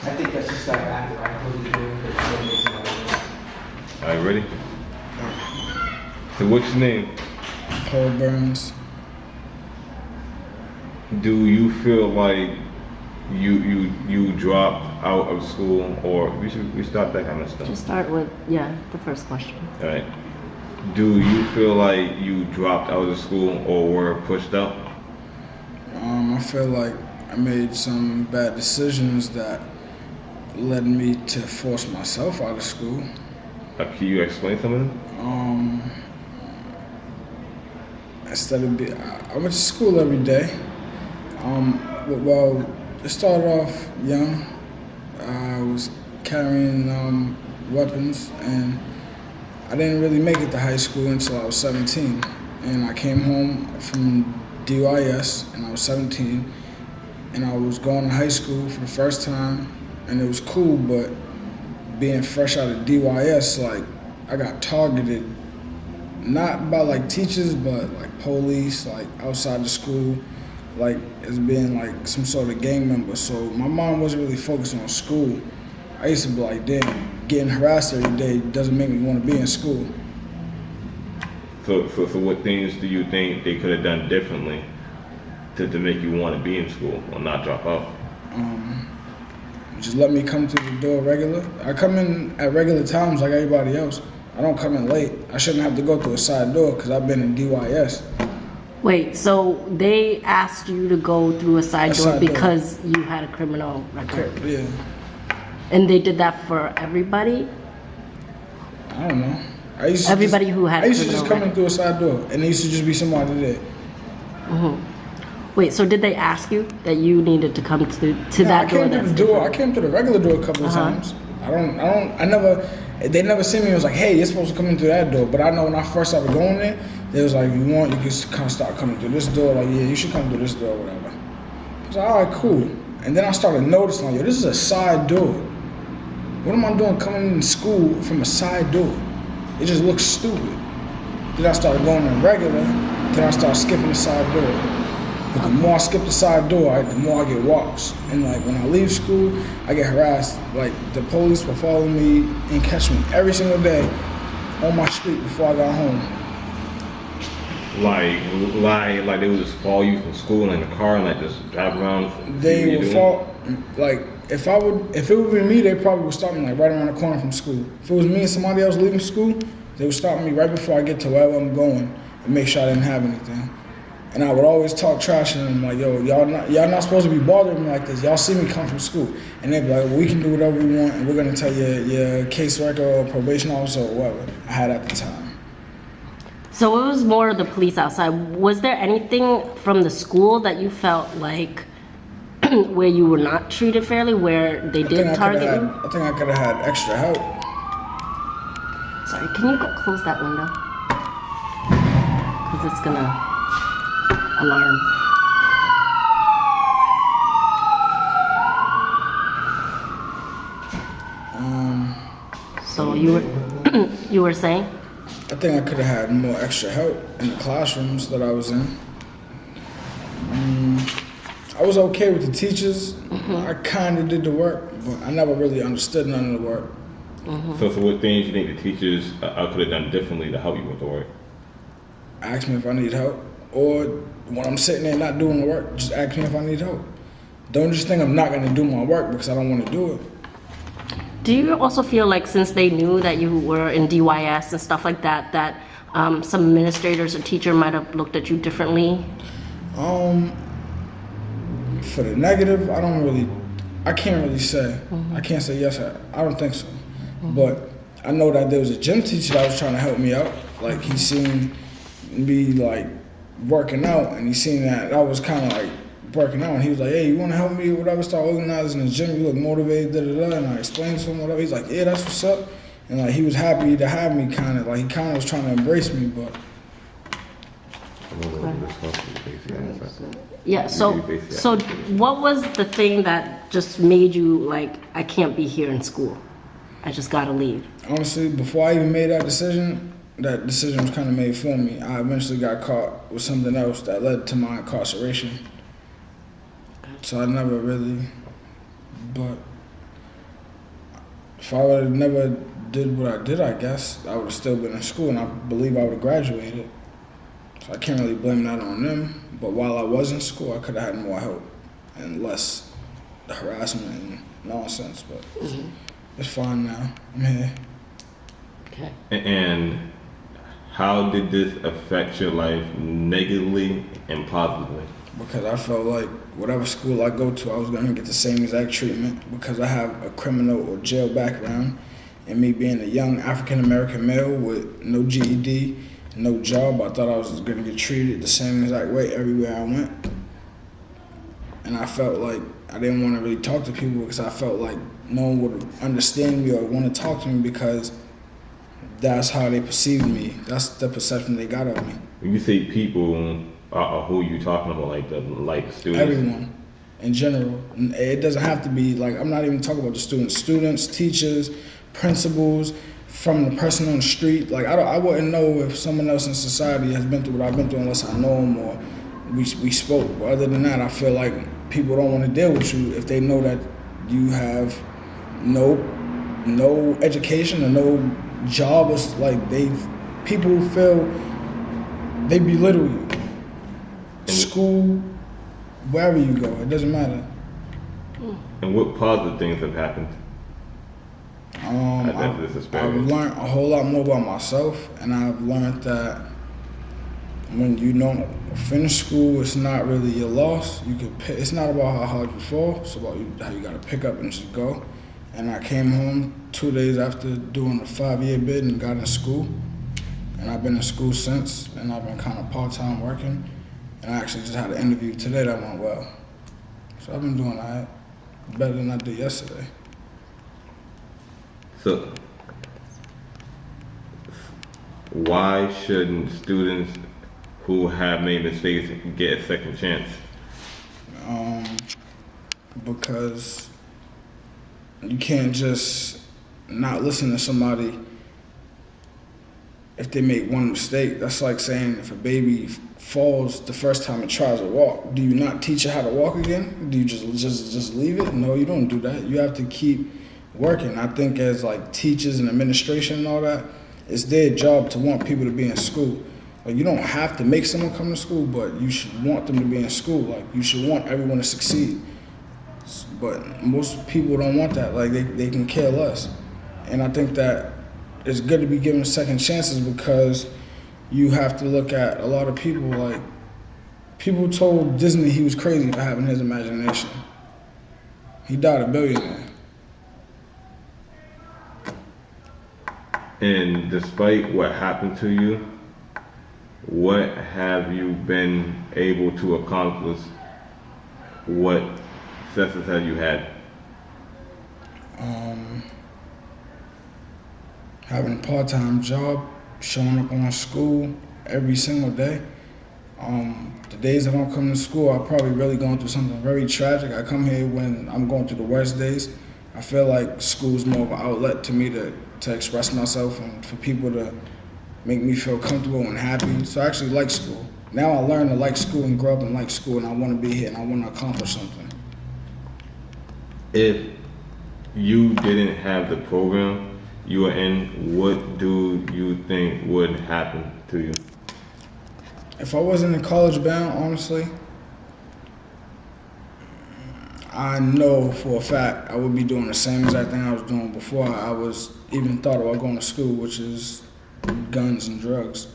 I think that's just like after I close the door. All right, ready? So what's your name? Paul Burns. Do you feel like you dropped out of school, or we start that kind of stuff? Just start with, the first question. All right. Do you feel like you dropped out of school or were pushed out? I feel like I made some bad decisions that led me to force myself out of school. Can you explain some of them? I went to school every day. Well, it started off young. I was carrying weapons, and I didn't really make it to high school until I was 17. And I came home from DYS, and I was 17, and I was going to high school for the first time, and it was cool, but being fresh out of DYS, like, I got targeted, not by like teachers, but like police, like outside the school, like as being like some sort of gang member. So my mom wasn't really focused on school. I used to be like, damn, getting harassed every day doesn't make me want to be in school. So what things do you think they could have done differently to make you want to be in school or not drop out? Just let me come through the door regular. I come in at regular times like everybody else. I don't come in late. I shouldn't have to go through a side door because I've been in DYS. Wait, so they asked you to go through a side door because you had a criminal record? Yeah. And they did that for everybody? I don't know. Everybody who had I used to criminal just come in record. through a side door, and there used to just be somebody there. Wait, so did they ask you that you needed to come to that door? I came through the door. I came through the regular door a couple of times. They never seen me and was like, hey, you're supposed to come in through that door. But I know when I first started going there, they was like, you can kind of start coming through this door. Like, yeah, you should come through this door, whatever. I was like, all right, cool. And then I started noticing, like, yo, this is a side door. What am I doing coming in school from a side door? It just looks stupid. Then I started going in regular. Then I started skipping the side door. But the more I skip the side door, the more I get watched. And like when I leave school, I get harassed. Like the police will follow me and catch me every single day on my street before I got home. Like they would just follow you from school in the car and like just drive around. They would follow, like if it would be me, they probably would stop me like right around the corner from school. If it was me and somebody else leaving school, they would stop me right before I get to wherever I'm going and make sure I didn't have anything. And I would always talk trash to them, like, yo, y'all not supposed to be bothering me like this. Y'all see me come from school. And they'd be like, well, we can do whatever we want, and we're going to tell your caseworker or probation officer or whatever I had at the time. So it was more the police outside. Was there anything from the school that you felt like where you were not treated fairly, where they did target you? I think I could have had extra help. Sorry, can you go close that window? Because it's going to alarm. So you were saying? I think I could have had more extra help in the classrooms that I was in. I was okay with the teachers. I kind of did the work, but I never really understood none of the work. So what things you think the teachers could have done differently to help you with the work? Ask me if I need help, or when I'm sitting there not doing the work, just ask me if I need help. Don't just think I'm not going to do my work because I don't want to do it. Do you also feel like since they knew that you were in DYS and stuff like that, that some administrators or teacher might have looked at you differently? For the negative, I can't really say. I can't say yes, I don't think so. But I know that there was a gym teacher that was trying to help me out. Like he seen me like working out, and he seen that I was kind of like working out, and he was like, hey, you want to help me or whatever, start organizing the gym, you look motivated, da-da-da, and I explained to him whatever. He's like, yeah, that's what's up. And like he was happy to have me, kind of like he kind of was trying to embrace me, but yeah, so what was the thing that just made you like, I can't be here in school, I just gotta leave? Honestly, before I even made that decision was kind of made for me. I eventually got caught with something else that led to my incarceration. So I never really, but if I would have never did what I did, I guess I would have still been in school, and I believe I would have graduated. So I can't really blame that on them. But while I was in school, I could have had more help and less harassment and nonsense. But it's fine now. I'm here. Okay. And how did this affect your life negatively and positively? Because I felt like whatever school I go to, I was gonna get the same exact treatment because I have a criminal or jail background, and me being a young African American male with no GED, no job, I thought I was gonna get treated the same exact way everywhere I went. And I felt like I didn't want to really talk to people because I felt like no one would understand me or want to talk to me because that's how they perceived me. That's the perception they got of me. When you say people, who you talking about? Like students? Everyone, in general. It doesn't have to be like, I'm not even talking about the students. Students, teachers, principals, from the person on the street. Like I wouldn't know if someone else in society has been through what I've been through unless I know them or we spoke. But other than that, I feel like people don't want to deal with you if they know that you have no education or no job. It's like people feel they belittle you. School, wherever you go, it doesn't matter. And what positive things have happened? I've learned a whole lot more about myself, and I've learned that when you don't finish school, it's not really your loss. It's not about how hard you fall. It's about how you gotta pick up and just go. And I came home 2 days after doing a 5-year bid and got in school. And I've been in school since, and I've been kind of part-time working. And I actually just had an interview today that went well. So I've been doing all right, better than I did yesterday. So, why shouldn't students who have made mistakes get a second chance? Because you can't just not listen to somebody if they make one mistake. That's like saying if a baby falls the first time it tries to walk, do you not teach it how to walk again? Do you just leave it? No, you don't do that. You have to keep working. I think as like teachers and administration and all that, it's their job to want people to be in school. Like you don't have to make someone come to school, but you should want them to be in school. Like you should want everyone to succeed. But most people don't want that. Like they can care less. And I think that it's good to be given second chances because you have to look at a lot of people. Like people told Disney he was crazy for having his imagination. He died a billionaire. And despite what happened to you, what have you been able to accomplish? What successes have you had? Having a part-time job, showing up on school every single day. The days I don't come to school, I'm probably really going through something very tragic. I come here when I'm going through the worst days. I feel like school's more of an outlet to me to express myself and for people to make me feel comfortable and happy. So I actually like school. Now I learned to like school and grow up and like school, and I want to be here and I want to accomplish something. If you didn't have the program you were in, what do you think would happen to you? If I wasn't in college bound, honestly, I know for a fact I would be doing the same exact thing I was doing before I was even thought about going to school, which is guns and drugs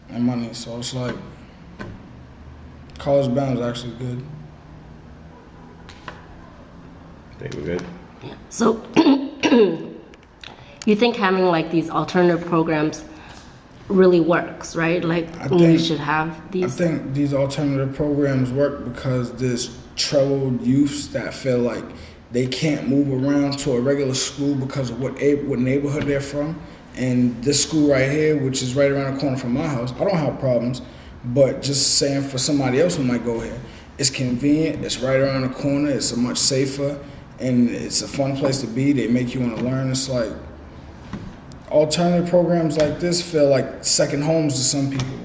and money. So it's like college bound is actually good. Think we're good? So, you think having like these alternative programs really works, right? Like we should have these. I think these alternative programs work because there's troubled youths that feel like they can't move around to a regular school because of what neighborhood they're from. And this school right here, which is right around the corner from my house, I don't have problems, but just saying for somebody else who might go here, it's convenient, it's right around the corner, it's a much safer, and it's a fun place to be. They make you want to learn. It's like alternative programs like this feel like second homes to some people.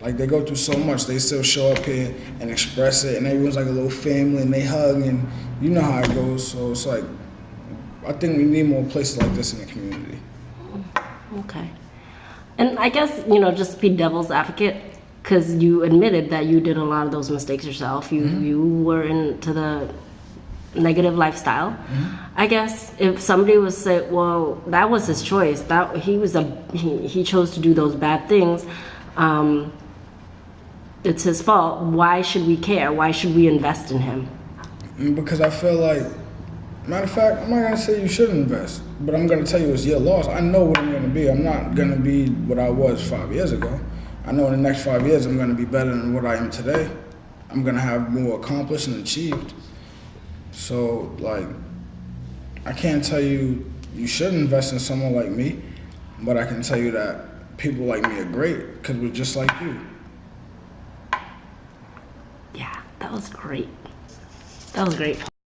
Like they go through so much, they still show up here and express it, and everyone's like a little family, and they hug, and you know how it goes. So it's like I think we need more places like this in the community. Okay. And I guess, you know, just be devil's advocate, because you admitted that you did a lot of those mistakes yourself. You were into the negative lifestyle. I guess if somebody was say, well, that was his choice. That he chose to do those bad things. It's his fault. Why should we care? Why should we invest in him? Because I feel like, matter of fact, I'm not gonna say you should invest, but I'm gonna tell you it's your loss. I know what I'm gonna be. I'm not gonna be what I was 5 years ago. I know in the next 5 years I'm gonna be better than what I am today. I'm gonna have more accomplished and achieved. So, like, I can't tell you you should invest in someone like me, but I can tell you that people like me are great because we're just like you. Yeah, that was great. That was great.